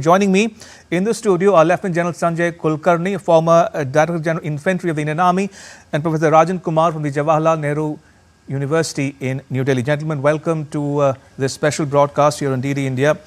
Joining me in the studio are Lieutenant General Sanjay Kulkarni, former Director General Infantry of the Indian Army, and Professor Rajan Kumar from the Jawaharlal Nehru University in New Delhi. Gentlemen, welcome to this special broadcast here on DD India.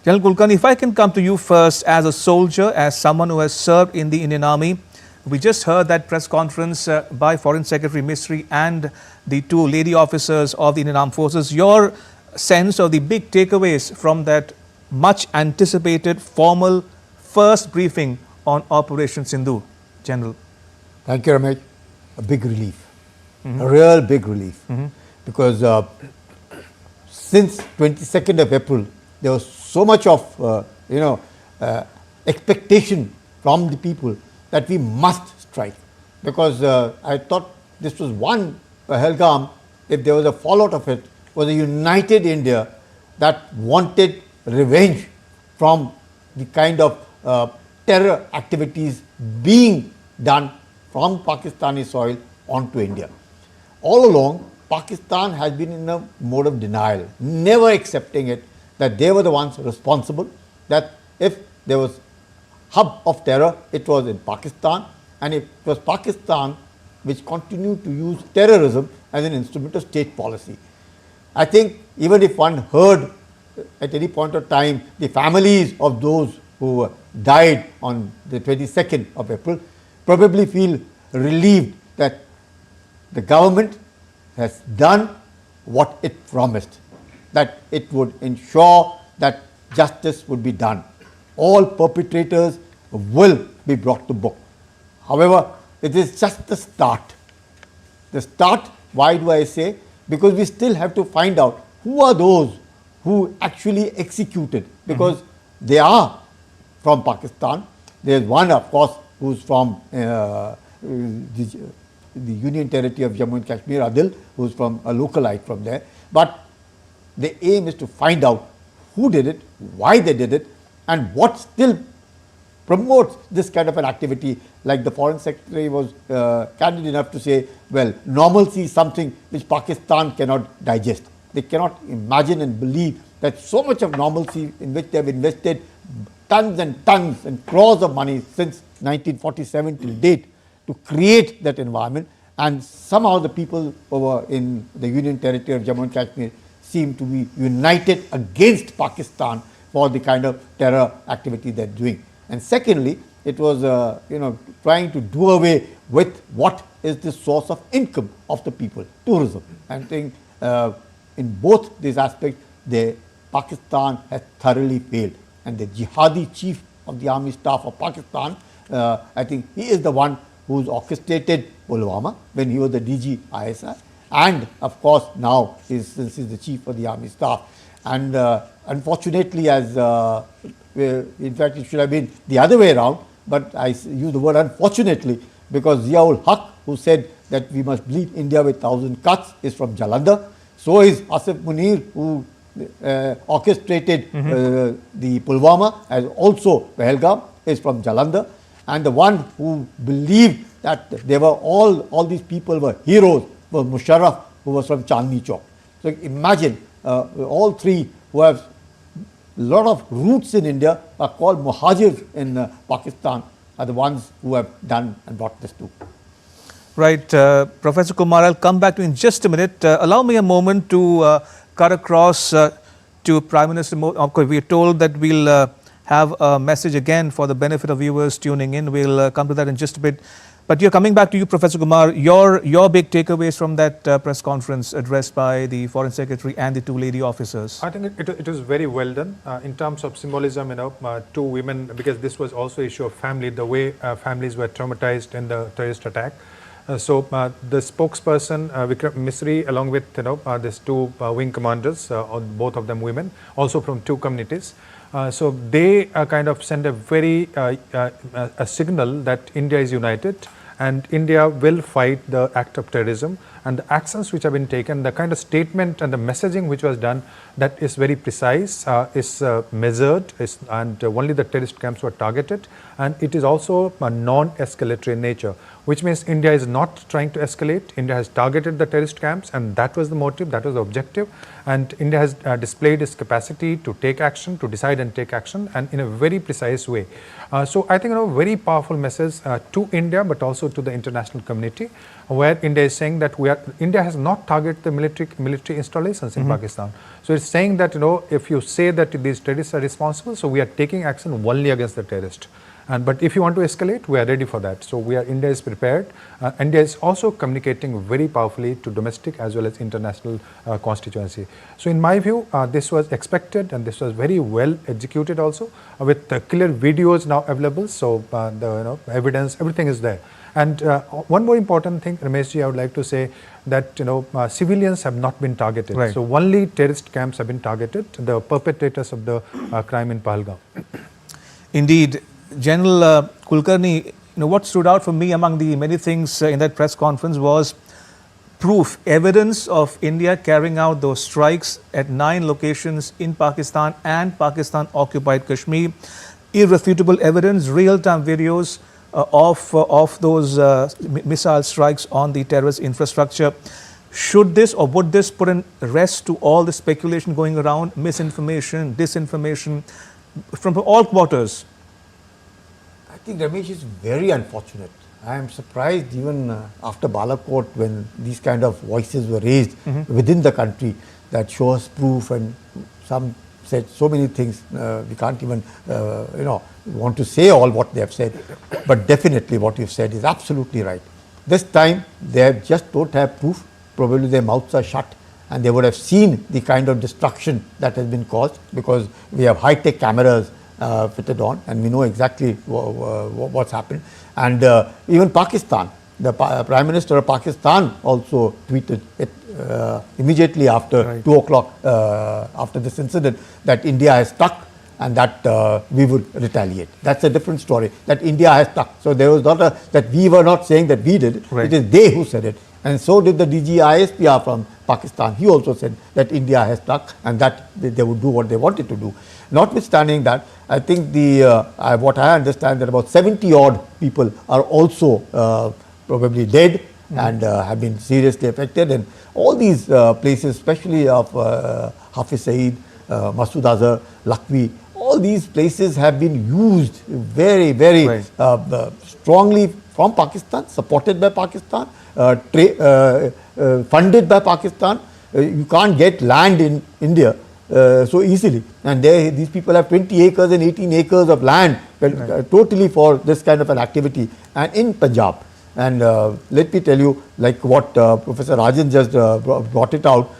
General Kulkarni, if I can come to you first as a soldier, as someone who has served in the Indian Army. We just heard that press conference by Foreign Secretary Misri and the two lady officers of the Indian Armed Forces. Your sense of the big takeaways from that much anticipated formal first briefing on Operation Sindoor, General. Thank you, Ramesh. A big relief, a real big relief, because since 22nd of April, there was so much of expectation from the people that we must strike, because I thought this was one Pahalgam, if there was a fallout of it, was a united India that wanted revenge from the kind of terror activities being done from Pakistani soil onto India. All along, Pakistan has been in a mode of denial, never accepting it, that they were the ones responsible, that if there was hub of terror, it was in Pakistan, and it was Pakistan which continued to use terrorism as an instrument of state policy. I think even if one heard at any point of time the families of those who died on the 22nd of April, probably feel relieved that the government has done what it promised, that it would ensure that justice would be done. All perpetrators will be brought to book. However, it is just the start. The start, why do I say? Because we still have to find out who are those who actually executed, because they are from Pakistan. There is one, of course, who is from the Union Territory of Jammu and Kashmir, Adil, who is from a localite from there. But the aim is to find out who did it, why they did it, and what still promotes this kind of an activity. Like the Foreign Secretary was candid enough to say, well, normalcy is something which Pakistan cannot digest. They cannot imagine and believe that so much of normalcy in which they have invested tons and crores of money since 1947 till date to create that environment, and somehow the people over in the Union Territory of Jammu and Kashmir seem to be united against Pakistan for the kind of terror activity they are doing. And secondly, it was trying to do away with what is the source of income of the people, tourism. And I think in both these aspects, Pakistan has thoroughly failed. And the jihadi chief of the army staff of Pakistan, I think he is the one who's orchestrated Pulwama when he was the DG ISI, and of course now since he's the chief of the army staff. And unfortunately, as in fact it should have been the other way around, but I use the word unfortunately because Ziaul Haq, who said that we must bleed India with 1,000 cuts, is from Jalandhar. So is Asif Munir, who orchestrated the Pulwama, as also Pahalgam, is from Jalandhar. And the one who believed that they were all these people were heroes was Musharraf, who was from Chandni Chowk. So imagine all three who have a lot of roots in India are called Muhajirs in Pakistan, are the ones who have done and brought this to. Right, Professor Kumar, I'll come back to you in just a minute. Allow me a moment to cut across to Prime Minister Modi. Of course, we are told that we'll have a message again for the benefit of viewers tuning in. We'll come to that in just a bit. But you're coming back to you, Professor Kumar, your big takeaways from that press conference addressed by the Foreign Secretary and the two lady officers. I think it was very well done in terms of symbolism, two women, because this was also an issue of family, the way families were traumatized in the terrorist attack. So the spokesperson, Vikram Misri, along with these two wing commanders, both of them women, also from two communities. So they kind of send a very a signal that India is united and India will fight the act of terrorism and the actions which have been taken, the kind of statement and the messaging which was done, that is very precise, is measured, and only the terrorist camps were targeted, and it is also a non-escalatory in nature, which means India is not trying to escalate. India has targeted the terrorist camps, and that was the motive, that was the objective, and India has displayed its capacity to take action, to decide and take action, and in a very precise way. So I think, very powerful message to India, but also to the international community, where India is saying that India has not targeted the military installations in Pakistan. So it's saying that, if you say that these terrorists are responsible, so we are taking action only against the terrorist. But if you want to escalate, we are ready for that. So India is prepared. India is also communicating very powerfully to domestic as well as international constituency. So in my view, this was expected, and this was very well executed also, with clear videos now available. So the evidence, everything is there. And one more important thing, Rameshji, I would like to say that civilians have not been targeted. Right. So only terrorist camps have been targeted, the perpetrators of the crime in Pahalgam. Indeed. General Kulkarni, what stood out for me among the many things in that press conference was proof, evidence of India carrying out those strikes at 9 locations in Pakistan and Pakistan-occupied Kashmir. Irrefutable evidence, real-time videos of those missile strikes on the terrorist infrastructure. Should this or would this put an rest to all the speculation going around, misinformation, disinformation from all quarters? I think Ramesh is very unfortunate. I am surprised even after Balakot, when these kind of voices were raised within the country that shows proof, and some said so many things, we can't even want to say all what they have said, but definitely what you've said is absolutely right. This time they just don't have proof, probably their mouths are shut, and they would have seen the kind of destruction that has been caused, because we have high-tech cameras fitted on, and we know exactly what's happened. And even Pakistan, the Prime Minister of Pakistan also tweeted it immediately after 2 o'clock after this incident, that India has struck and that we would retaliate. That's a different story, that India has struck. So there was not that we were not saying that we did it, it is they who said it. And so did the DG ISPR from Pakistan. He also said that India has struck and that they would do what they wanted to do. Notwithstanding that, I think what I understand, that about 70 odd people are also probably dead and have been seriously affected. And all these places, especially of Hafiz Saeed, Masood Azhar, Lakhvi, all these places have been used very, very strongly from Pakistan, supported by Pakistan, funded by Pakistan. You can't get land in India so easily, and these people have 20 acres and 18 acres of land totally for this kind of an activity, and in Punjab. And let me tell you, like what Professor Rajan just brought it out,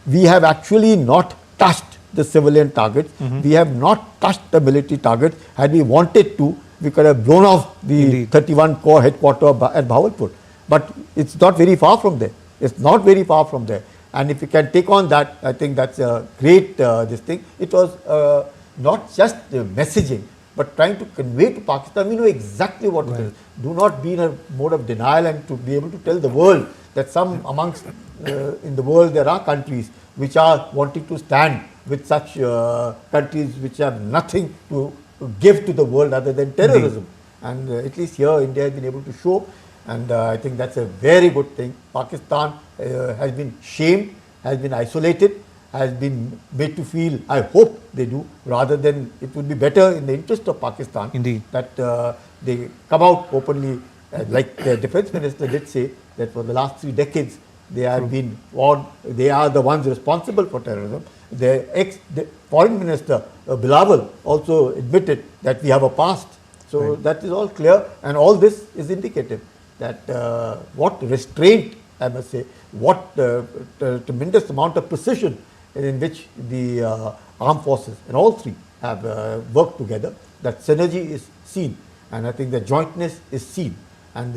we have actually not touched the civilian targets. We have not touched the military targets. Had we wanted to, we could have blown off the 31 Corps headquarters at Bahawalpur. But it's not very far from there. It's not very far from there. And if you can take on that, I think that's a great this thing. It was not just messaging, but trying to convey to Pakistan, we know exactly what it is. Do not be in a mode of denial, and to be able to tell the world that some amongst in the world there are countries which are wanting to stand with such countries which have nothing to give to the world other than terrorism. And at least here India has been able to show, and I think that's a very good thing. Pakistan has been shamed, has been isolated, has been made to feel, I hope they do, rather than it would be better in the interest of Pakistan that they come out openly, like the defense minister did say, that for the last 3 decades they have been warned, they are the ones responsible for terrorism. The foreign minister, Bilawal, also admitted that we have a past. So that is all clear, and all this is indicative that what restraint, I must say, what tremendous amount of precision in which the armed forces and all three have worked together, that synergy is seen, and I think the jointness is seen. And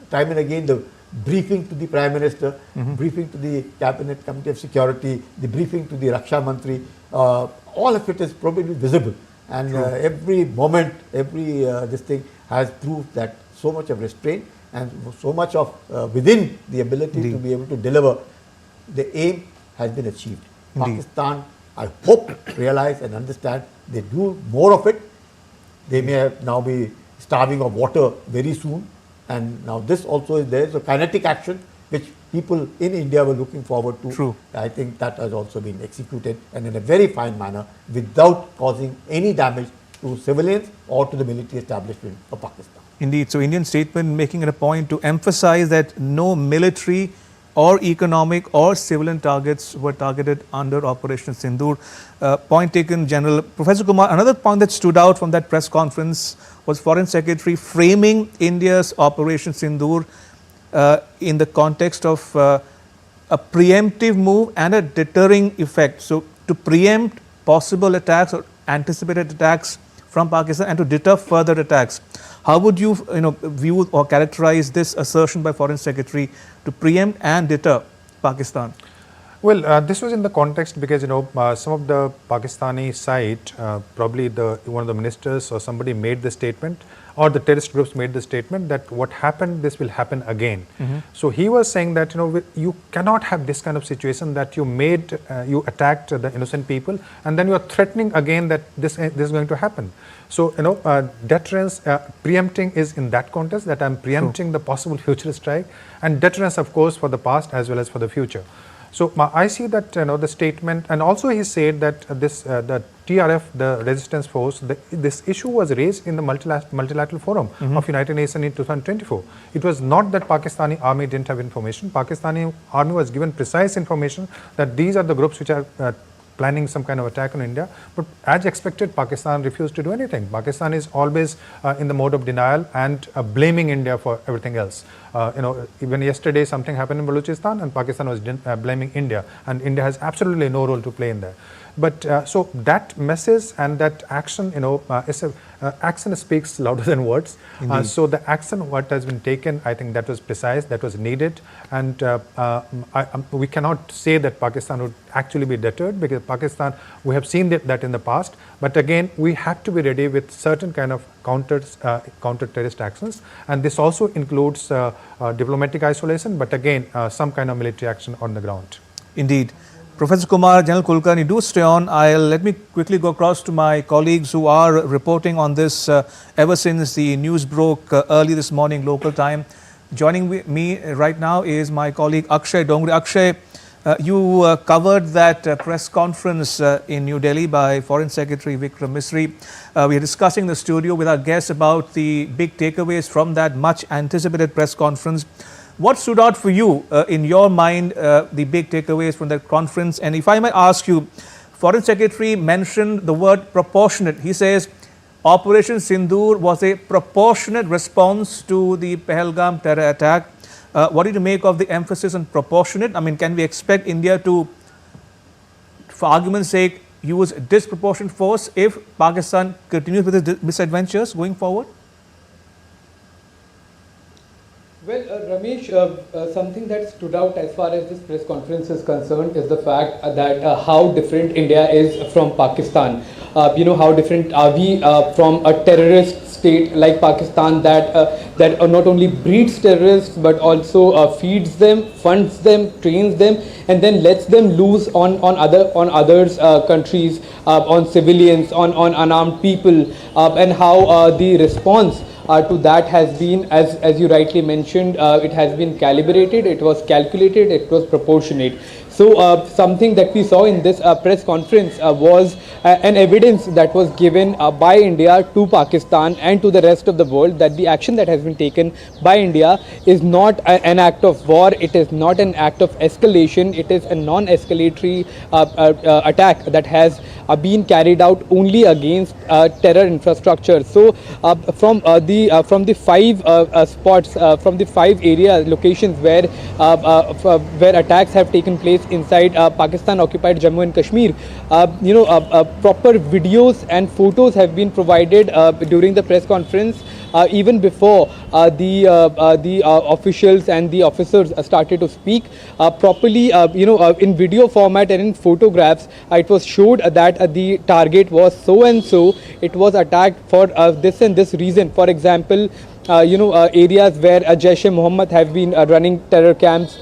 time and again the briefing to the Prime Minister, briefing to the Cabinet Committee of Security, the briefing to the Raksha Mantri, all of it is probably visible. And every moment, every this thing has proved that so much of restraint, and so much of within the ability to be able to deliver, the aim has been achieved. Pakistan, I hope, realize and understand they do more of it. They may have now be starving of water very soon, and now this also is there. So kinetic action, which people in India were looking forward to. True. I think that has also been executed, and in a very fine manner, without causing any damage to civilians or to the military establishment of Pakistan. Indeed. So Indian statement making it a point to emphasize that no military or economic or civilian targets were targeted under Operation Sindoor. Point taken, General. Professor Kumar, another point that stood out from that press conference was Foreign Secretary framing India's Operation Sindoor in the context of a preemptive move and a deterring effect. So to preempt possible attacks or anticipated attacks from Pakistan and to deter further attacks. How would you, view or characterize this assertion by Foreign Secretary to preempt and deter Pakistan? Well, this was in the context because some of the Pakistani side, probably one of the ministers or somebody made the statement, or the terrorist groups made the statement that what happened, this will happen again. So he was saying that you cannot have this kind of situation that you attacked the innocent people and then you are threatening again that this is going to happen. So deterrence, preempting is in that context, that I'm preempting the possible future strike, and deterrence, of course, for the past as well as for the future. So I see that the statement, and also he said that the TRF, the resistance force, this issue was raised in the multilateral forum of United Nations in 2024. It was not that Pakistani army didn't have information. Pakistani army was given precise information that these are the groups which are planning some kind of attack on India, but as expected, Pakistan refused to do anything. Pakistan is always in the mode of denial and blaming India for everything else. Even yesterday something happened in Balochistan and Pakistan was blaming India, and India has absolutely no role to play in there. But so that message and that action, action speaks louder than words. So the action, what has been taken, I think that was precise, that was needed, and we cannot say that Pakistan would actually be deterred, because Pakistan, we have seen that in the past. But again, we have to be ready with certain kind of counter-terrorist actions, and this also includes diplomatic isolation, but again, some kind of military action on the ground. Indeed. Professor Kumar, General Kulkarni, do stay on. Let me quickly go across to my colleagues who are reporting on this ever since the news broke early this morning, local time. Joining me right now is my colleague Akshay Dongre. Akshay, you covered that press conference in New Delhi by Foreign Secretary Vikram Misri. We are discussing in the studio with our guests about the big takeaways from that much anticipated press conference. What stood out for you in your mind, the big takeaways from that conference? And if I might ask you, Foreign Secretary mentioned the word proportionate. He says Operation Sindoor was a proportionate response to the Pahalgam terror attack. What did you make of the emphasis on proportionate? I mean, can we expect India to, for argument's sake, use disproportionate force if Pakistan continues with its misadventures going forward? Well, Ramesh, something that stood out as far as this press conference is concerned is the fact that how different India is from Pakistan. How different are we from a terrorist state like Pakistan that not only breeds terrorists but also feeds them, funds them, trains them, and then lets them loose on others countries, on civilians, on unarmed people, and how the response to that has been, as you rightly mentioned, it has been calibrated, it was calculated, it was proportionate. So something that we saw in this press conference was an evidence that was given by India to Pakistan and to the rest of the world that the action that has been taken by India is not an act of war, it is not an act of escalation, it is a non-escalatory attack that has been carried out only against terror infrastructure. So from the 5 spots, from the 5 area locations where attacks have taken place inside Pakistan occupied Jammu and Kashmir, proper videos and photos have been provided during the press conference even before the officials and the officers started to speak properly, in video format and in photographs, it was showed that the target was so and so. It was attacked for this and this reason. For example, areas where Jaish-e-Mohammed have been running terror camps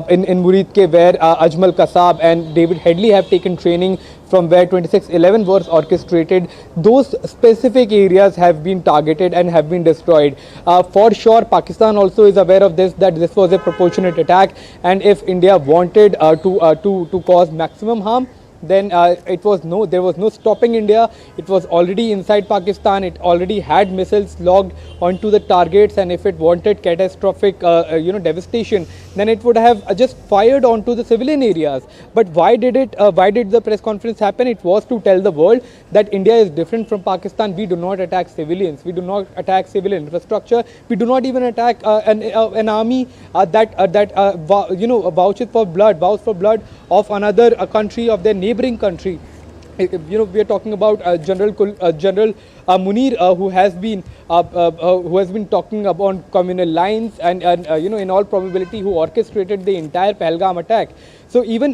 in Muridke, where Ajmal Kasab and David Headley have taken training, from where 2611 was orchestrated. Those specific areas have been targeted and have been destroyed. For sure, Pakistan also is aware of this, that this was a proportionate attack, and if India wanted to cause maximum harm, then there was no stopping India. It was already inside Pakistan. It already had missiles logged onto the targets, and if it wanted catastrophic devastation, then it would have just fired onto the civilian areas. But why did the press conference happen? It was to tell the world that India is different from Pakistan. We do not attack civilians. We do not attack civil infrastructure. We do not even attack an army that vouches for blood of another country, of their neighboring country. We are talking about General Munir, who has been talking about communal lines, and in all probability who orchestrated the entire Pahalgam attack. So even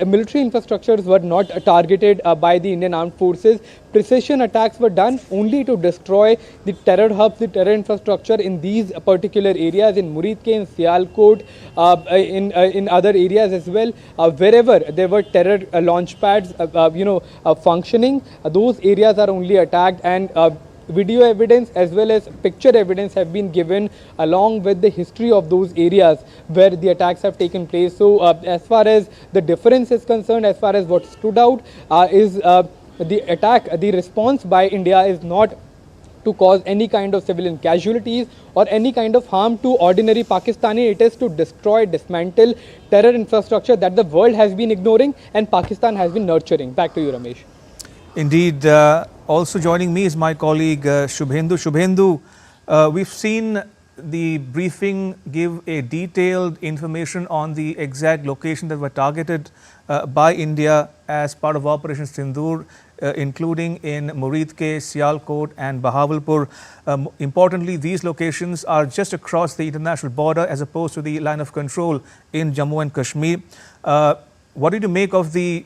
military infrastructures were not targeted by the Indian Armed Forces. Precision attacks were done only to destroy the terror hubs, the terror infrastructure in these particular areas, in Muridke, in Sialkot, in other areas as well. Wherever there were terror launch pads, functioning, those areas are only attacked, and video evidence as well as picture evidence have been given along with the history of those areas where the attacks have taken place. So as far as the difference is concerned, as far as what stood out is the attack, the response by India is not to cause any kind of civilian casualties or any kind of harm to ordinary Pakistani. It is to destroy, dismantle terror infrastructure that the world has been ignoring and Pakistan has been nurturing. Back to you, Ramesh. Indeed. Also joining me is my colleague Shubhendu. Shubhendu, we've seen the briefing give a detailed information on the exact location that were targeted by India as part of Operation Sindoor, including in Muridke, Sialkot and Bahawalpur. Importantly, these locations are just across the international border as opposed to the line of control in Jammu and Kashmir. What did you make of the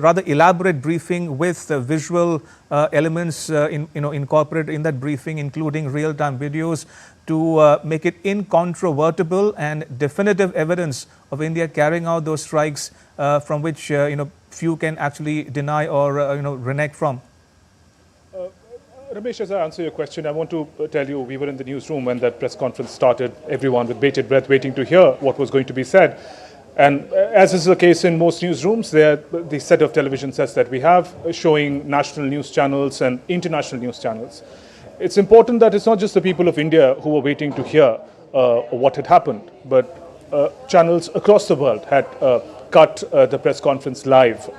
rather elaborate briefing with visual elements incorporated in that briefing, including real-time videos to make it incontrovertible and definitive evidence of India carrying out those strikes from which few can actually deny or renege from? Ramesh, as I answer your question, I want to tell you we were in the newsroom when that press conference started, everyone with bated breath waiting to hear what was going to be said. And as is the case in most newsrooms, the set of television sets that we have showing national news channels and international news channels. It's important that it's not just the people of India who were waiting to hear what had happened, but channels across the world had cut the press conference live.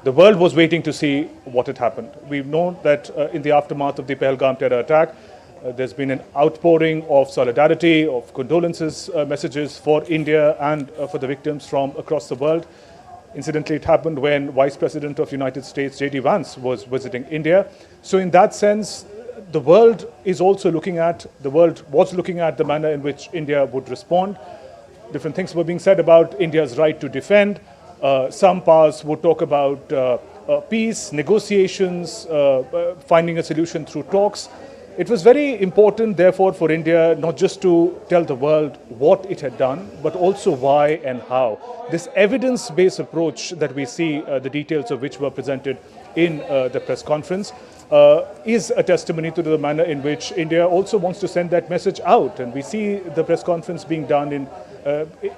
The world was waiting to see what had happened. We know that in the aftermath of the Pahalgam terror attack, there's been an outpouring of solidarity, of condolences messages for India and for the victims from across the world. Incidentally, it happened when Vice President of the United States, J.D. Vance, was visiting India. So in that sense, the world was looking at the manner in which India would respond. Different things were being said about India's right to defend. Some powers would talk about peace, negotiations, finding a solution through talks. It was very important, therefore, for India not just to tell the world what it had done, but also why and how. This evidence-based approach that we see, the details of which were presented in the press conference, is a testimony to the manner in which India also wants to send that message out. And we see the press conference being done in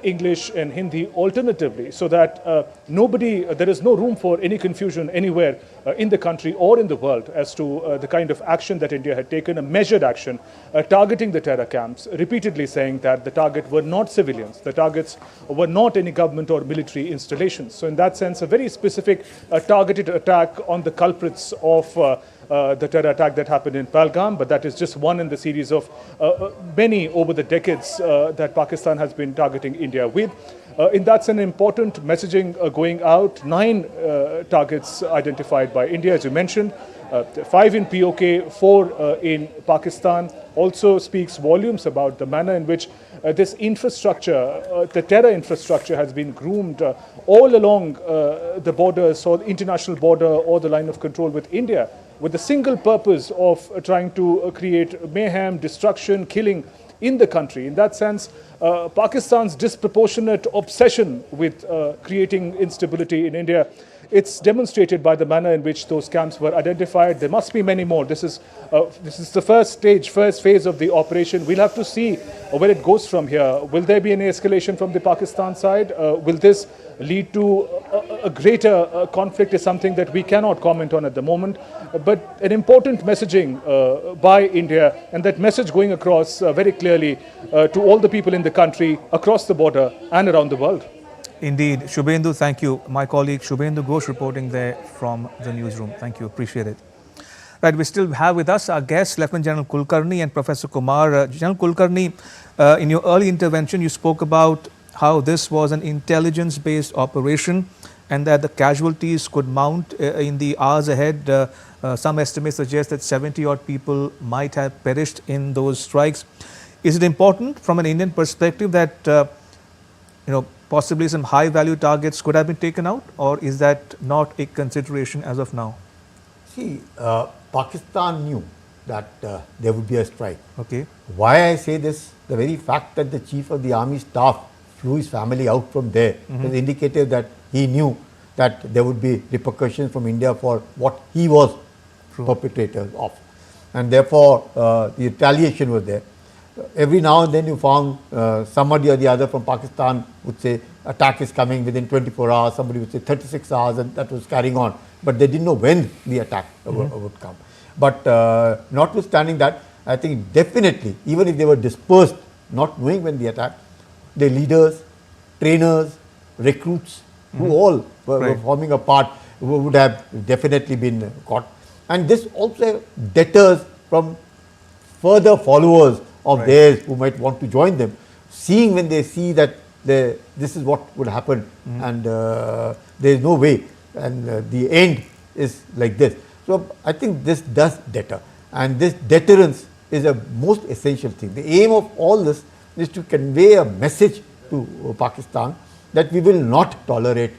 English and Hindi alternatively, so that there is no room for any confusion anywhere in the country or in the world as to the kind of action that India had taken, a measured action targeting the terror camps, repeatedly saying that the target were not civilians, the targets were not any government or military installations. So in that sense, a very specific targeted attack on the culprits of the terror attack that happened in Pahalgam, but that is just one in the series of many over the decades that Pakistan has been targeting India with. In that's an important messaging going out. 9 targets identified by India, as you mentioned. 5 in POK, 4 in Pakistan, also speaks volumes about the manner in which this infrastructure, the terror infrastructure, has been groomed all along the borders or the international border or the line of control with India, with the single purpose of trying to create mayhem, destruction, killing in the country. In that sense, Pakistan's disproportionate obsession with creating instability in India, it's demonstrated by the manner in which those camps were identified. There must be many more. This is the first phase of the operation. We'll have to see where it goes from here. Will there be any escalation from the Pakistan side? Will this lead to a greater conflict is something that we cannot comment on at the moment. But an important messaging by India, and that message going across very clearly to all the people in the country, across the border and around the world. Indeed. Shubhendu, thank you. My colleague Shubhendu Ghosh reporting there from the newsroom. Thank you. Appreciate it. Right, we still have with us our guests, Lieutenant General Kulkarni and Professor Kumar. General Kulkarni, in your early intervention, you spoke about how this was an intelligence-based operation and that the casualties could mount in the hours ahead. Some estimates suggest that 70-odd people might have perished in those strikes. Is it important from an Indian perspective that possibly some high-value targets could have been taken out, or is that not a consideration as of now? See, Pakistan knew that there would be a strike. Okay. Why I say this, the very fact that the Chief of the Army Staff flew his family out from there has indicated that he knew that there would be repercussions from India for what he was perpetrator of. And therefore, the retaliation was there. Every now and then you found somebody or the other from Pakistan would say attack is coming within 24 hours, somebody would say 36 hours, and that was carrying on. But they didn't know when the attack would come. But notwithstanding that, I think definitely, even if they were dispersed, not knowing when the attack, the leaders, trainers, recruits, who all were forming a part, would have definitely been caught. And this also deters from further followers of theirs who might want to join them, seeing when they see that this is what would happen and there is no way and the end is like this. So I think this does deter, and this deterrence is a most essential thing. The aim of all this is to convey a message to Pakistan that we will not tolerate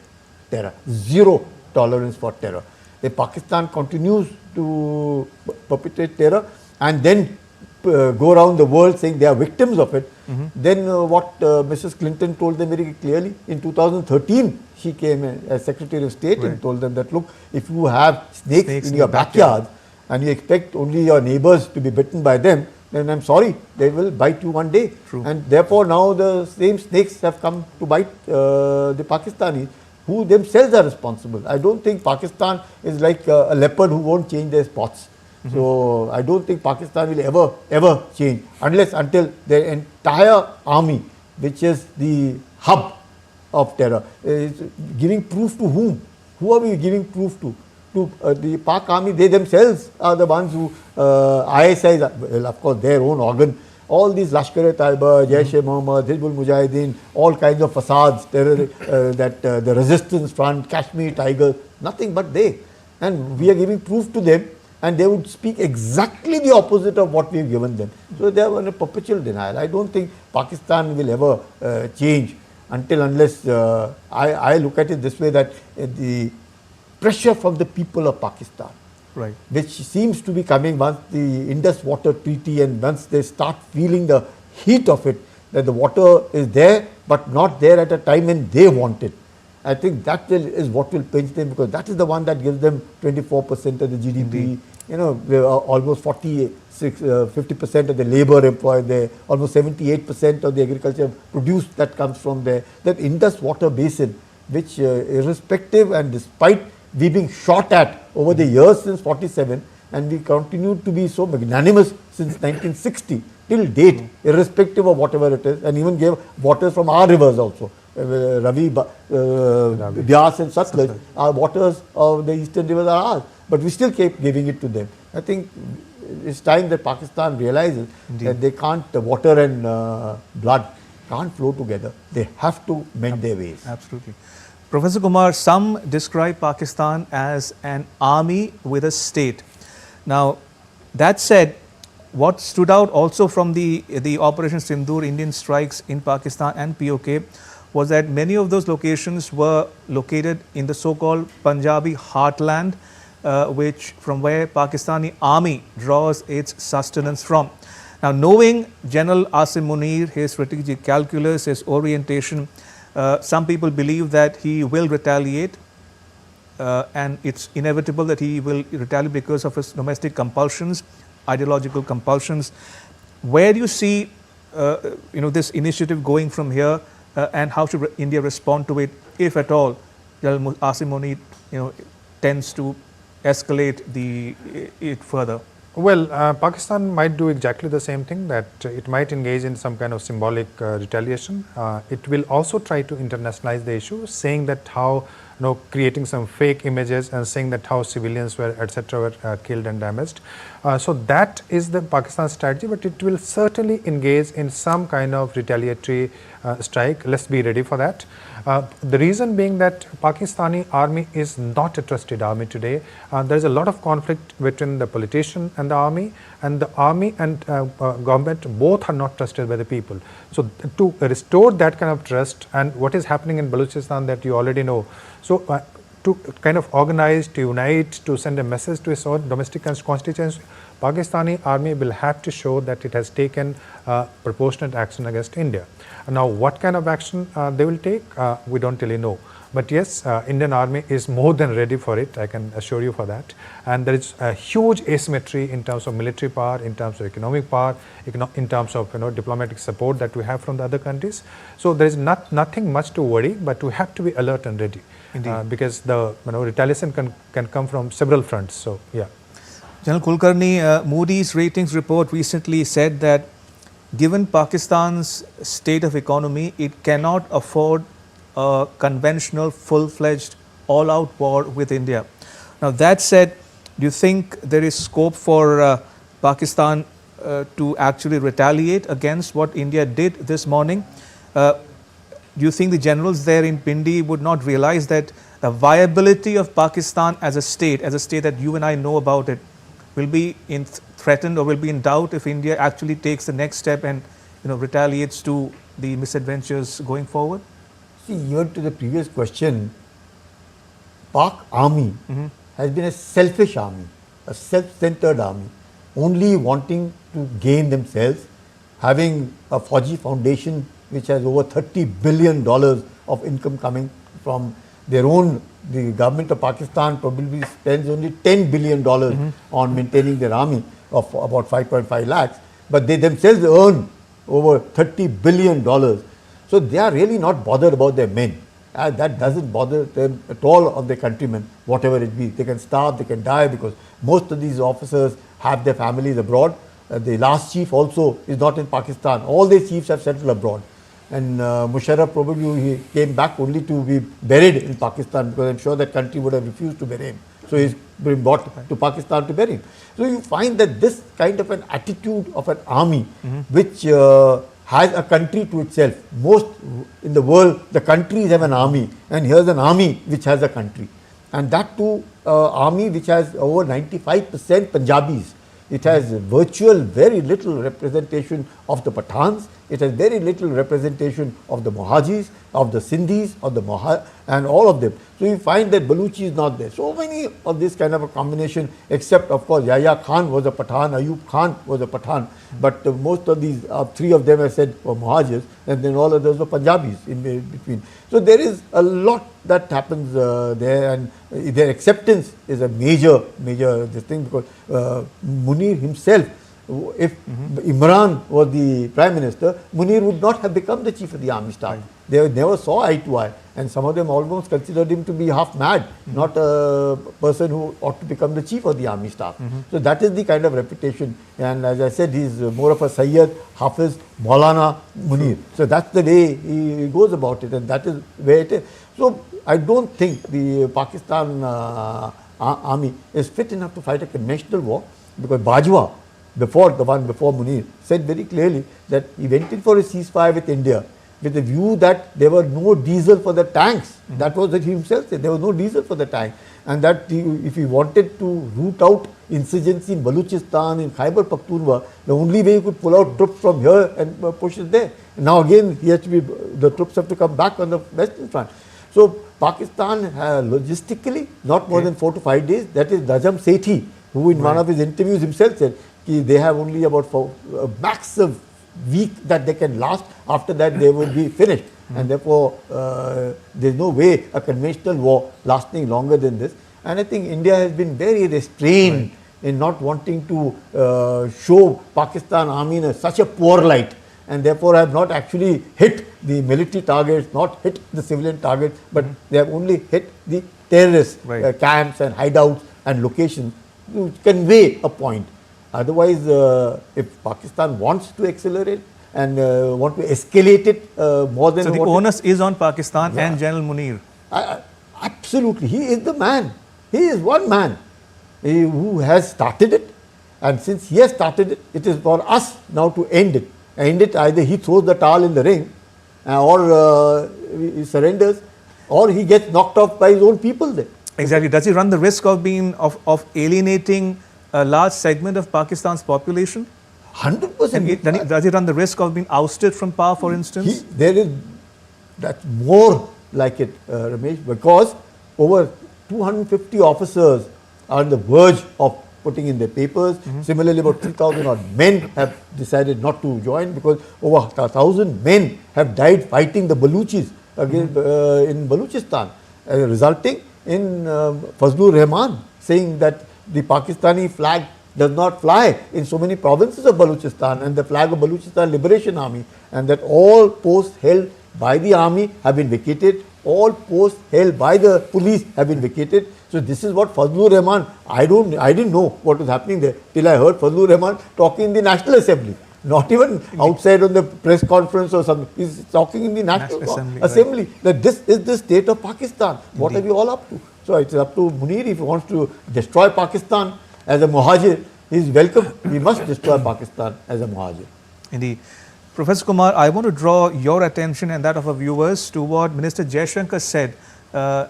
terror, zero tolerance for terror. If Pakistan continues to perpetrate terror and then go around the world saying they are victims of it, then what Mrs. Clinton told them very clearly in 2013, she came as Secretary of State and told them that, look, if you have snakes in your backyard and you expect only your neighbors to be bitten by them, then I'm sorry, they will bite you one day. And therefore now the same snakes have come to bite the Pakistanis, who themselves are responsible. I don't think Pakistan is like a leopard who won't change their spots. So I don't think Pakistan will ever change until their entire army, which is the hub of terror, is giving proof to whom? Who are we giving proof to? To the Pak army. They themselves are the ones who ISI, well, of course their own organ. All these Lashkar-e-Taiba, Jaish-e-Mohammed, Hizbul Mujahideen, all kinds of facades, terror, the resistance front, Kashmir Tigers, nothing but they. And we are giving proof to them, and they would speak exactly the opposite of what we have given them. So they are in a perpetual denial. I don't think Pakistan will ever change unless I look at it this way, that the pressure from the people of Pakistan, which seems to be coming once the Indus Water Treaty and once they start feeling the heat of it, that the water is there but not there at a time when they want it. I think that is what will pinch them, because that is the one that gives them 24% of the GDP, almost 50% of the labor employed there, almost 78% of the agriculture produce that comes from there. That Indus Water Basin, which irrespective and despite we being shot at over the years since 47, and we continue to be so magnanimous since 1960 till date, irrespective of whatever it is, and even gave waters from our rivers also. Ravi, Byas and Satluj, our waters of the eastern rivers are ours, but we still keep giving it to them. I think it's time that Pakistan realizes that they can't, water and blood can't flow together. They have to mend their ways. Absolutely. Professor Kumar, some describe Pakistan as an army with a state. Now, that said, what stood out also from the Operation Sindoor Indian strikes in Pakistan and POK was that many of those locations were located in the so-called Punjabi heartland, which from where Pakistani army draws its sustenance from. Now, knowing General Asim Munir, his strategic calculus, his orientation, some people believe that he will retaliate, and it's inevitable that he will retaliate because of his domestic compulsions, ideological compulsions. Where do you see, this initiative going from here, and how should India respond to it, if at all, General Asim Munir, tends to escalate it further? Well, Pakistan might do exactly the same thing, that it might engage in some kind of symbolic retaliation. It will also try to internationalize the issue, saying that how, creating some fake images and saying that how civilians were, etc., were killed and damaged. So that is the Pakistan strategy, but it will certainly engage in some kind of retaliatory strike. Let's be ready for that. The reason being that Pakistani army is not a trusted army today. There is a lot of conflict between the politician and the army and government both are not trusted by the people. So to restore that kind of trust, and what is happening in Balochistan that you already know. So to kind of organize, to unite, to send a message to its own domestic constituents, Pakistani army will have to show that it has taken proportionate action against India. Now, what kind of action they will take, we don't really know. But yes, Indian army is more than ready for it, I can assure you for that. And there is a huge asymmetry in terms of military power, in terms of economic power, in terms of diplomatic support that we have from the other countries. So there is nothing much to worry, but we have to be alert and ready. Because the retaliation can come from several fronts. So yeah. General Kulkarni, Moody's ratings report recently said that given Pakistan's state of economy, it cannot afford a conventional, full-fledged, all-out war with India. Now, that said, do you think there is scope for Pakistan to actually retaliate against what India did this morning? Do you think the generals there in Pindi would not realize that the viability of Pakistan as a state that you and I know about it, will be threatened or will be in doubt if India actually takes the next step and retaliates to the misadventures going forward? See, even to the previous question, Pak army has been a selfish army, a self-centered army, only wanting to gain themselves, having a Fauji foundation which has over $30 billion of income coming from their own. The government of Pakistan probably spends only $10 billion on maintaining their army of about 5.5 lakhs, but they themselves earn over $30 billion. So they are really not bothered about their men. That doesn't bother them at all, of their countrymen, whatever it be. They can starve, they can die, because most of these officers have their families abroad. The last chief also is not in Pakistan. All their chiefs have settled abroad. And Musharraf probably he came back only to be buried in Pakistan, because I'm sure that country would have refused to bury him. So he's been brought to Pakistan to bury him. So you find that this kind of an attitude of an army which has a country to itself. Most in the world, the countries have an army, and here's an army which has a country. And that too, army which has over 95% Punjabis. It has virtual, very little representation of the Pathans. It has very little representation of the Mohajis, of the Sindhis, of the and all of them. So you find that Baluchi is not there. So many of this kind of a combination, except of course Yahya Khan was a Pathan, Ayub Khan was a Pathan, but most of these, three of them I said were Mohajirs, and then all others were Punjabis in between. So there is a lot that happens there, and their acceptance is a major this thing, because Munir himself, if Imran was the Prime Minister, Munir would not have become the Chief of the Army Staff. They never saw eye to eye, and some of them almost considered him to be half mad, not a person who ought to become the Chief of the Army Staff. So that is the kind of reputation, and as I said, he's more of a Sayyid, Hafiz, Maulana Munir. So that's the way he goes about it, and that is where it is. So I don't think the Pakistan army is fit enough to fight a conventional war, because Bajwa, the one before Munir, said very clearly that he went in for a ceasefire with India, with the view that there were no diesel for the tanks. That was what he himself said, there was no diesel for the tank. And that if he wanted to root out insurgency in Balochistan, in Khyber Pakhtunkhwa, the only way he could pull out troops from here and push it there. Now again, he has to be, the troops have to come back on the Western Front. So Pakistan logistically, not more than 4 to 5 days. That is Najam Sethi, who in one of his interviews himself said they have only about a max of week that they can last. After that, they will be finished. And therefore, there is no way a conventional war lasting longer than this. And I think India has been very restrained in not wanting to show Pakistan army in such a poor light. And therefore, have not actually hit the military targets, not hit the civilian targets, but they have only hit the terrorist camps and hideouts and locations to convey a point. Otherwise, if Pakistan wants to accelerate and want to escalate it more than... So the onus is on Pakistan and General Munir. Absolutely. He is the man. He is one man who has started it. And since he has started it, it is for us now to end it. Either he throws the towel in the ring or he surrenders, or he gets knocked off by his own people there. Exactly. Does he run the risk of being of alienating a large segment of Pakistan's population? 100%. Does he run the risk of being ousted from power, for instance? That's more like it, Ramesh, because over 250 officers are on the verge of putting in their papers. Similarly, about 3,000 odd men have decided not to join because over 1,000 men have died fighting the Baluchis in Balochistan, resulting in Fazlur Rahman saying that the Pakistani flag does not fly in so many provinces of Balochistan and the flag of Balochistan Liberation Army, and that all posts held by the army have been vacated, all posts held by the police have been vacated. So this is what Fazlur Rahman, I didn't know what was happening there till I heard Fazlur Rahman talking in the National Assembly. Not even outside on the press conference or something. He's talking in the National Assembly that this is the state of Pakistan. What are we all up to? So it's up to Munir if he wants to destroy Pakistan as a muhajir. He is welcome. We must destroy Pakistan as a muhajir. Indeed. Professor Kumar, I want to draw your attention and that of our viewers to what Minister Jaishankar said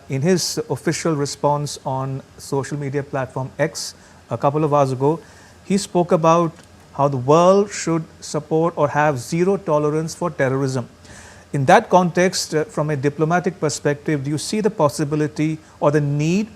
in his official response on social media platform X a couple of hours ago. He spoke about how the world should support or have zero tolerance for terrorism. In that context, from a diplomatic perspective, do you see the possibility or the need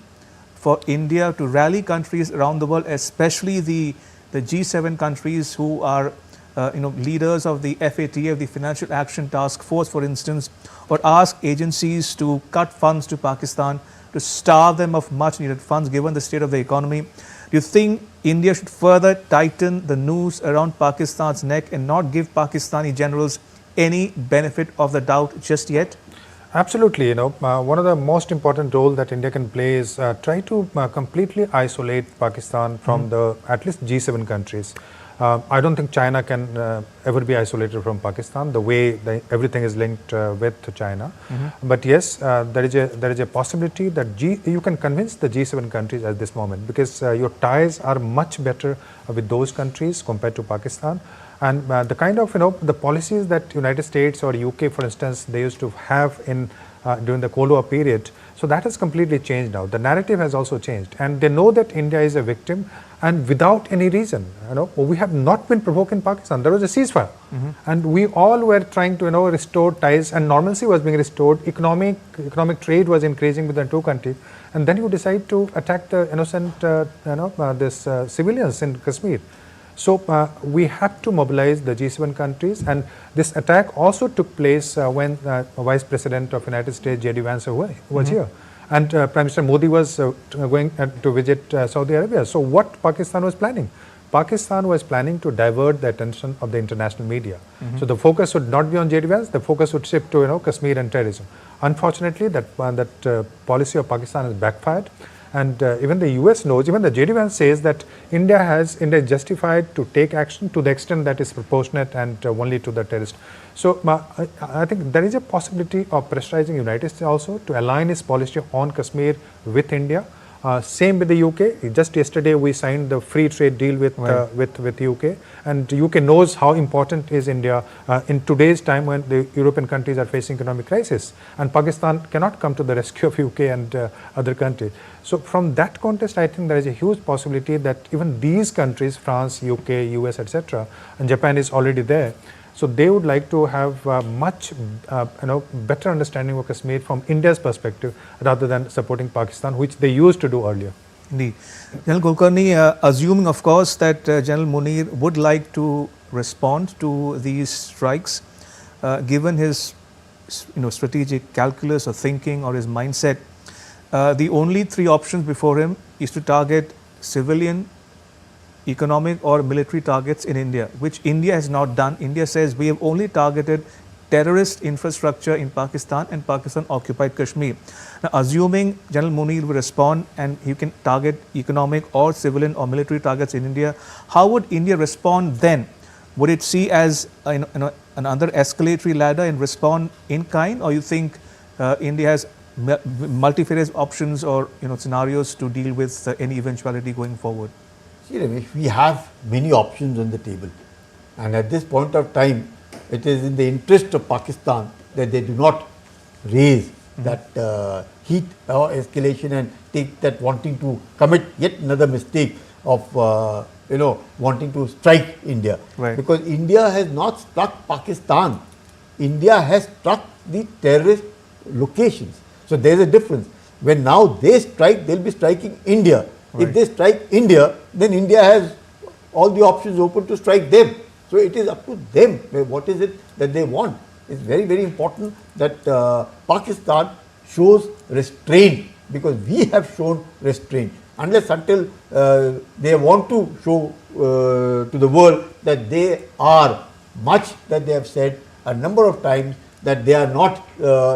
for India to rally countries around the world, especially the G7 countries who are leaders of the FATA, the Financial Action Task Force, for instance, or ask agencies to cut funds to Pakistan, to starve them of much needed funds given the state of the economy? Do you think India should further tighten the noose around Pakistan's neck and not give Pakistani generals any benefit of the doubt just yet? Absolutely. One of the most important role that India can play is try to completely isolate Pakistan from the at least G7 countries. I don't think China can ever be isolated from Pakistan the way everything is linked with China. But yes, there is a possibility that you can convince the G7 countries at this moment, because your ties are much better with those countries compared to Pakistan. And the kind of the policies that United States or UK, for instance, they used to have in during the Cold War period, so that has completely changed now. The narrative has also changed, and they know that India is a victim, and without any reason. We have not been provoking Pakistan. There was a ceasefire, and we all were trying to restore ties, and normalcy was being restored. Economic trade was increasing between the two countries, and then you decide to attack the innocent civilians in Kashmir. So we have to mobilize the G7 countries, and this attack also took place when Vice President of United States J.D. Vance was here, and Prime Minister Modi was going to visit Saudi Arabia. So what Pakistan was planning? Pakistan was planning to divert the attention of the international media. So the focus would not be on J.D. Vance, the focus would shift to Kashmir and terrorism. Unfortunately, that policy of Pakistan has backfired. And even the US knows, even the J.D. Vance says that India is justified to take action to the extent that is proportionate and only to the terrorist. So I think there is a possibility of pressurizing United States also to align its policy on Kashmir with India. Same with the UK. Just yesterday we signed the free trade deal with UK, and UK knows how important is India in today's time when the European countries are facing economic crisis, and Pakistan cannot come to the rescue of UK and other countries. So from that context, I think there is a huge possibility that even these countries, France, UK, US, etc., and Japan is already there. So they would like to have much better understanding of Kashmir from India's perspective rather than supporting Pakistan, which they used to do earlier. Indeed. General Kulkarni, assuming of course that General Munir would like to respond to these strikes, given his strategic calculus or thinking or his mindset, the only three options before him is to target civilian, economic or military targets in India, which India has not done. India says we have only targeted terrorist infrastructure in Pakistan and Pakistan occupied Kashmir. Now, assuming General Munir will respond and he can target economic or civilian or military targets in India, how would India respond then? Would it see as another escalatory ladder and respond in kind, or you think India has multifarious options or scenarios to deal with any eventuality going forward? See, Ramesh, we have many options on the table, and at this point of time, it is in the interest of Pakistan that they do not raise that heat or escalation and take that wanting to commit yet another mistake of wanting to strike India. Right. Because India has not struck Pakistan. India has struck the terrorist locations. So there is a difference. When now they strike, they will be striking India. Right. If they strike India, then India has all the options open to strike them. So it is up to them. What is it that they want? It's very, very important that Pakistan shows restraint, because we have shown restraint. Unless until they want to show to the world that they are much, that they have said a number of times that they are not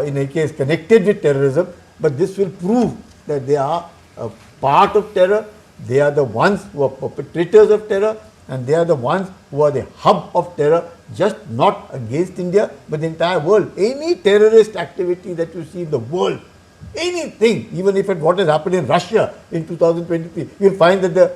in a case connected with terrorism, but this will prove that they are a part of terror. They are the ones who are perpetrators of terror, and they are the ones who are the hub of terror, just not against India but the entire world. Any terrorist activity that you see in the world, anything, even if what has happened in Russia in 2023, you will find that the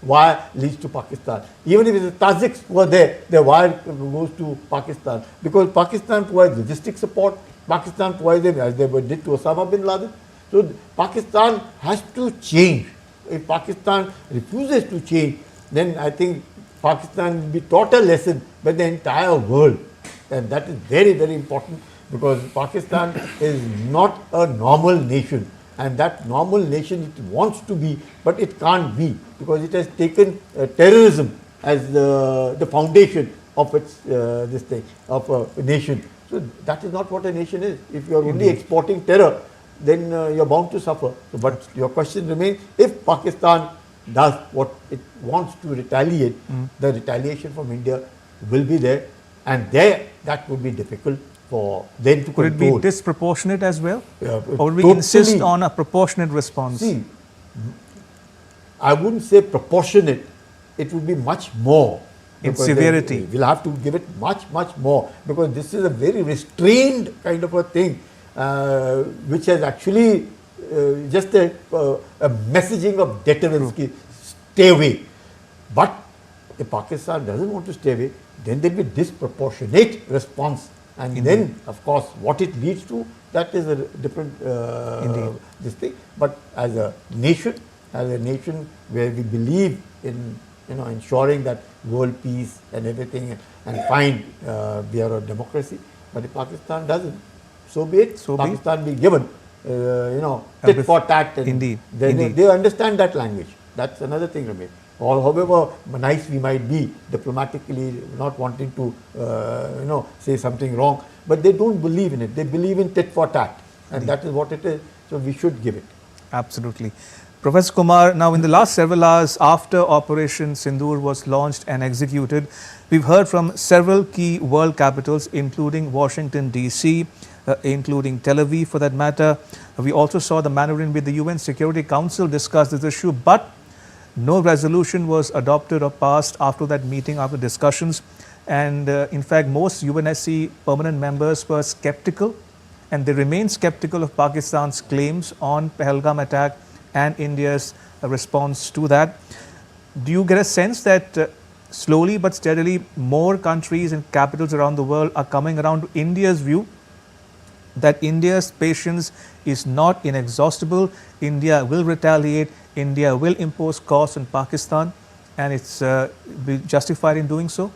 wire leads to Pakistan. Even if it's the Tajiks who are there, the wire goes to Pakistan, because Pakistan provides logistic support. Pakistan provides them, as they did to Osama bin Laden. So Pakistan has to change. If Pakistan refuses to change, then I think Pakistan will be taught a lesson by the entire world, and that is very, very important, because Pakistan is not a normal nation, and that normal nation it wants to be, but it can't be, because it has taken terrorism as the foundation of its of a nation. So that is not what a nation is. If you are only exporting terror, then you are bound to suffer. So, but your question remains: if Pakistan does what it wants to retaliate, the retaliation from India will be there, and there that would be difficult for them to control. Could it be disproportionate as well? Or would we Totally insist on a proportionate response? See, I wouldn't say proportionate, it would be much more. In severity. We'll have to give it much, much more, because this is a very restrained kind of a thing, which has actually just a messaging of deterrence, stay away. But if Pakistan doesn't want to stay away, then there will be disproportionate response, and then of course what it leads to, that is a different this thing. But as a nation where we believe in ensuring that world peace and everything, and find we are a democracy. But if Pakistan doesn't, so be it. Pakistan be given tit for tat, and Indeed. They understand that language. That's another thing, Ramesh. Or however nice we might be diplomatically, not wanting to say something wrong, but they don't believe in it. They believe in tit for tat, and that is what it is. So we should give it. Absolutely. Professor Kumar, now in the last several hours after Operation Sindoor was launched and executed, we've heard from several key world capitals, including Washington DC, including Tel Aviv for that matter. We also saw the manner in which the UN Security Council discussed this issue, but no resolution was adopted or passed after that meeting, after discussions. And in fact, most UNSC permanent members were skeptical, and they remain skeptical of Pakistan's claims on Pahalgam attack and India's response to that. Do you get a sense that slowly but steadily more countries and capitals around the world are coming around to India's view that India's patience is not inexhaustible, India will retaliate, India will impose costs on Pakistan, and it's be justified in doing so?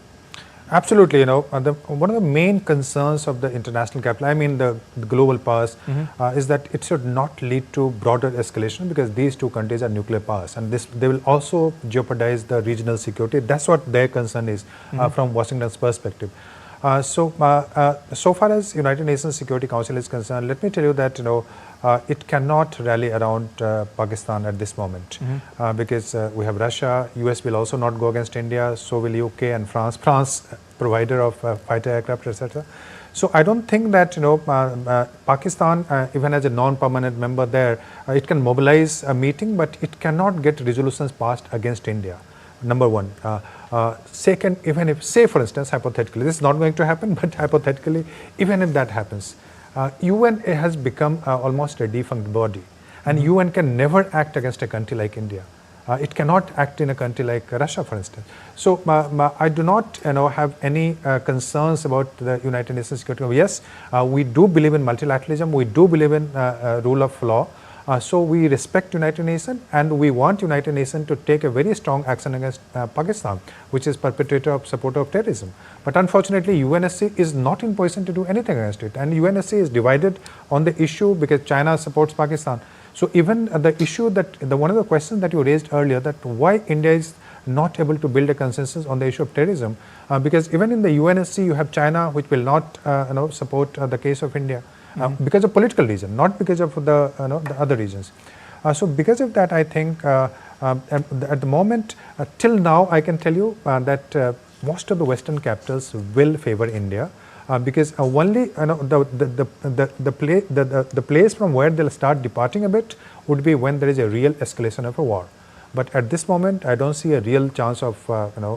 Absolutely, one of the main concerns of the international capital, I mean the global powers, is that it should not lead to broader escalation because these two countries are nuclear powers, and they will also jeopardize the regional security. That's what their concern is from Washington's perspective. So far as United Nations Security Council is concerned, let me tell you that it cannot rally around Pakistan at this moment because we have Russia, US will also not go against India, so will UK and France. France, provider of fighter aircraft, etc. So I don't think that Pakistan, even as a non-permanent member there, it can mobilize a meeting, but it cannot get resolutions passed against India. Number one. Second, even if, say for instance, hypothetically, this is not going to happen, but hypothetically, even if that happens, UN has become almost a defunct body, and UN can never act against a country like India. It cannot act in a country like Russia, for instance. So I do not have any concerns about the United Nations Security. Yes, we do believe in multilateralism, we do believe in rule of law. So we respect United Nations, and we want United Nations to take a very strong action against Pakistan, which is perpetrator of supporter of terrorism. But unfortunately, UNSC is not in position to do anything against it, and UNSC is divided on the issue because China supports Pakistan. So even the issue that one of the questions that you raised earlier, that why India is not able to build a consensus on the issue of terrorism, because even in the UNSC you have China, which will not support the case of India. Because of political reason, not because of the other reasons. So because of that, I think at the moment, till now, I can tell you that most of the Western capitals will favor India because only the place from where they'll start departing a bit would be when there is a real escalation of a war. But at this moment, I don't see a real chance of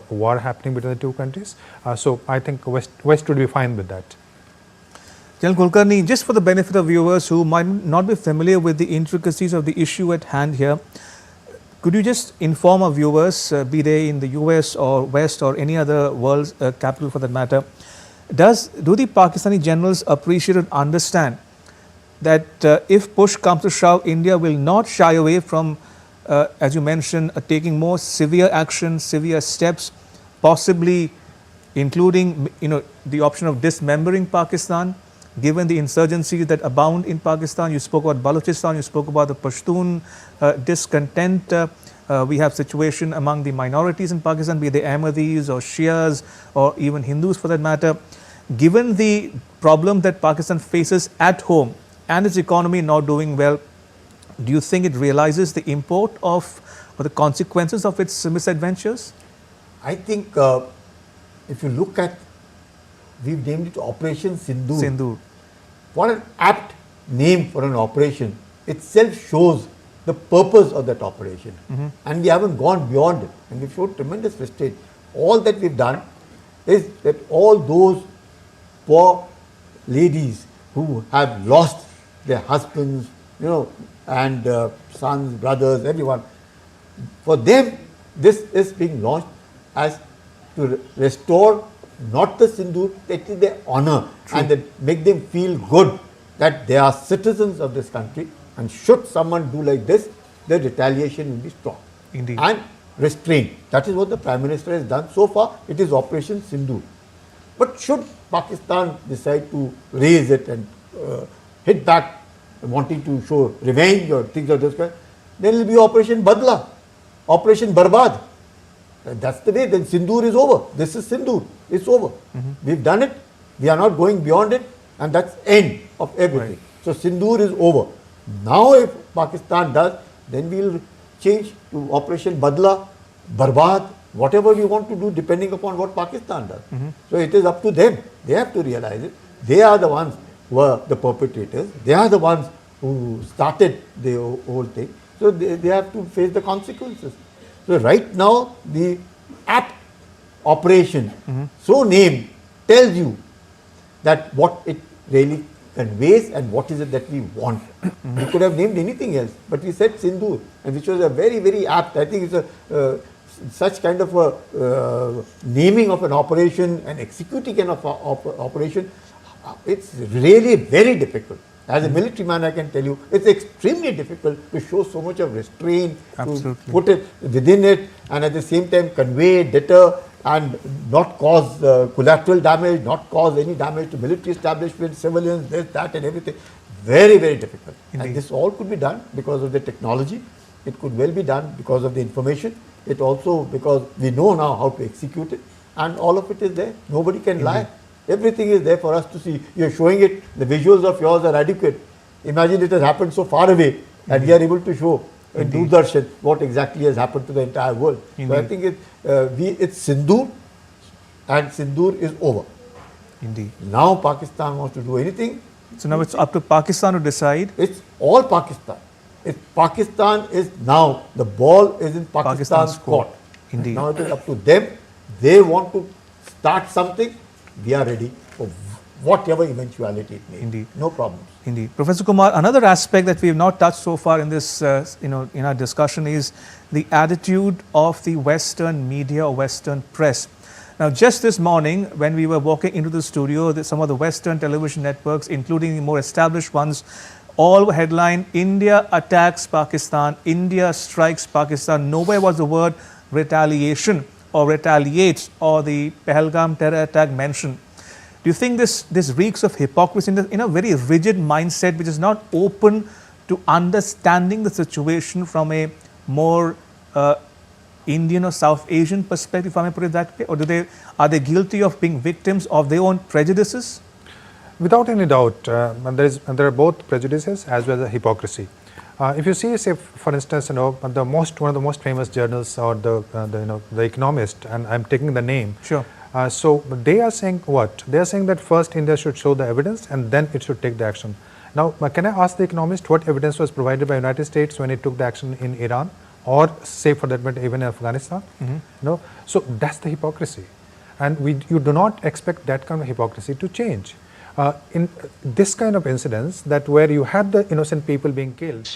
war happening between the two countries. So I think West would be fine with that. General Kulkarni, just for the benefit of viewers who might not be familiar with the intricacies of the issue at hand here, could you just inform our viewers, be they in the US or West or any other world capital for that matter, do the Pakistani generals appreciate and understand that if push comes to shove, India will not shy away from, as you mentioned, taking more severe action, severe steps, possibly including the option of dismembering Pakistan? Given the insurgencies that abound in Pakistan, you spoke about Balochistan, you spoke about the Pashtun discontent. We have situation among the minorities in Pakistan, be they Ahmadis or Shias or even Hindus for that matter. Given the problem that Pakistan faces at home and its economy not doing well, do you think it realizes the import of or the consequences of its misadventures? I think if you look at, we've named it Operation Sindoor. Sindoor. What an apt name for an operation. Itself shows the purpose of that operation. And we haven't gone beyond it. And we showed tremendous restraint. All that we've done is that all those poor ladies who have lost their husbands, and sons, brothers, everyone, for them, this is being launched as to restore not the Sindoor, it is their honor. True. And that make them feel good that they are citizens of this country, and should someone do like this, the retaliation will be strong. Indeed. And restraint. That is what the Prime Minister has done so far. It is Operation Sindoor. But should Pakistan decide to raise it and hit back, wanting to show revenge or things of this kind, then it will be Operation Badla, Operation Barbad. That's the way. Then Sindoor is over. This is Sindoor. It's over. We've done it. We are not going beyond it, and that's end of everything. Right. So Sindoor is over. Now if Pakistan does, then we'll change to Operation Badla, Barbad, whatever we want to do depending upon what Pakistan does. So it is up to them. They have to realize it. They are the ones who are the perpetrators. They are the ones who started the whole thing. So they have to face the consequences. So right now, the apt operation, so named, tells you that what it really conveys and what is it that we want. We could have named anything else, but we said Sindoor, and which was a very, very apt. I think it's a such kind of a naming of an operation and executing an operation. It's really very difficult. As a military man, I can tell you, it's extremely difficult to show so much of restraint, to put it within it, and at the same time convey, deter, and not cause collateral damage, not cause any damage to military establishments, civilians, this, that, and everything. Very, very difficult. Indeed. And this all could be done because of the technology. It could well be done because of the information. It also because we know now how to execute it, and all of it is there. Nobody can lie. Everything is there for us to see. You're showing it. The visuals of yours are adequate. Imagine it has happened so far away, and we are able to show in Doordarshan what exactly has happened to the entire world. So I think it's Sindoor, and Sindoor is over. Indeed. Now Pakistan wants to do anything. So now it's up to Pakistan to decide. It's all Pakistan. Pakistan is now, the ball is in Pakistan's court. Indeed. Now it is up to them. They want to start something. We are ready for whatever eventuality it may. Indeed. No problems. Indeed. Professor Kumar, another aspect that we have not touched so far in this, in our discussion is the attitude of the Western media or Western press. Now, just this morning, when we were walking into the studio, some of the Western television networks, including the more established ones, all were headlined, India attacks Pakistan, India strikes Pakistan. Nowhere was the word retaliation or retaliates or the Pahalgam terror attack mentioned. Do you think this reeks of hypocrisy in a very rigid mindset which is not open to understanding the situation from a more Indian or South Asian perspective, if I may put it that way? Or are they guilty of being victims of their own prejudices? Without any doubt, there are both prejudices as well as hypocrisy. If you see, say, for instance, one of the most famous journals, or the Economist, and I'm taking the name. Sure. So they are saying what? They are saying that first India should show the evidence and then it should take the action. Now, can I ask the Economist what evidence was provided by United States when it took the action in Iran, or say for that matter even in Afghanistan? No. So that's the hypocrisy, and you do not expect that kind of hypocrisy to change. In this kind of incidents, that where you had the innocent people being killed,